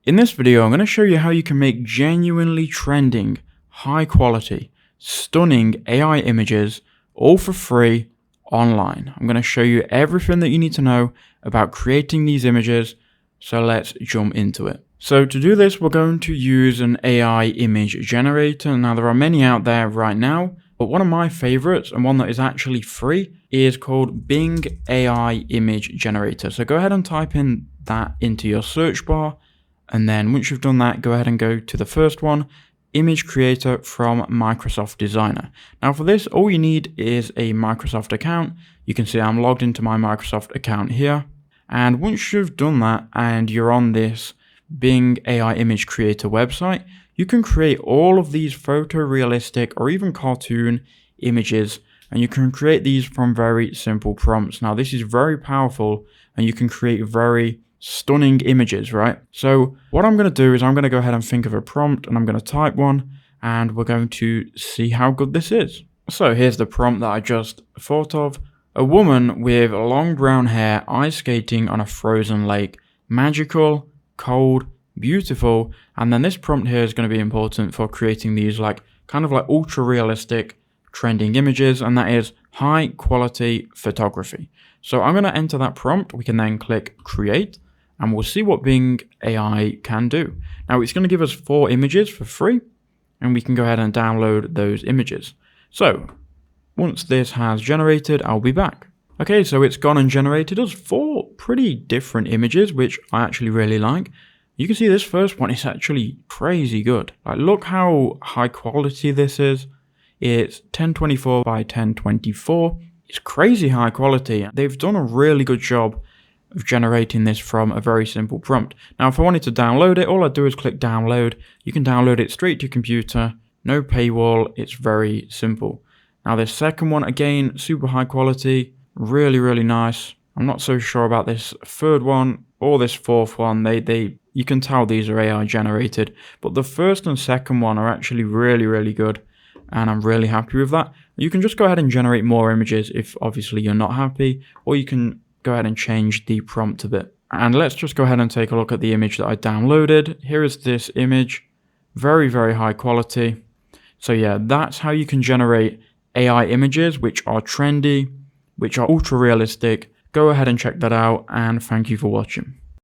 In this video, I'm going to show you how you can make genuinely trending, high quality, stunning AI images all for free online. I'm going to show you everything that you need to know about creating these images. So let's jump into it. So to do this, we're going to use an AI image generator. Now there are many out there right now, but one of my favorites and one that is actually free is called Bing AI Image Generator. So go ahead and type in that into your search bar. And then once you've done that, go ahead and go to the first one, Image Creator from Microsoft Designer. Now for this, all you need is a Microsoft account. You can see I'm logged into my Microsoft account here. And once you've done that and you're on this Bing AI Image Creator website, you can create all of these photorealistic or even cartoon images, and you can create these from very simple prompts. Now this is very powerful and you can create very stunning images, right? So what I'm going to do is I'm going to go ahead and think of a prompt and I'm going to type one and we're going to see how good this is. So here's the prompt that I just thought of. A woman with long brown hair ice skating on a frozen lake. Magical, cold, beautiful. And then this prompt here is going to be important for creating these kind of ultra realistic trending images, and that is high quality photography. So I'm going to enter that prompt. We can then click create and we'll see what Bing AI can do. Now it's going to give us 4 images for free and we can go ahead and download those images. So once this has generated, I'll be back. Okay, so it's gone and generated us 4 pretty different images, which I actually really like. You can see this first one is actually crazy good. Look how high quality this is. It's 1024 by 1024. It's crazy high quality. They've done a really good job of generating this from a very simple prompt. Now, if I wanted to download it, all I do is click download. You can download it straight to your computer. No paywall. It's very simple. Now, this second one, again, super high quality. Really, really nice. I'm not so sure about this third one or this fourth one. You can tell these are AI generated, but the first and second one are actually really, really good. And I'm really happy with that. You can just go ahead and generate more images if obviously you're not happy, or you can go ahead and change the prompt a bit. And let's just go ahead and take a look at the image that I downloaded. Here is this image, very, very high quality. So yeah, that's how you can generate AI images, which are trendy, which are ultra realistic. Go ahead and check that out, and thank you for watching.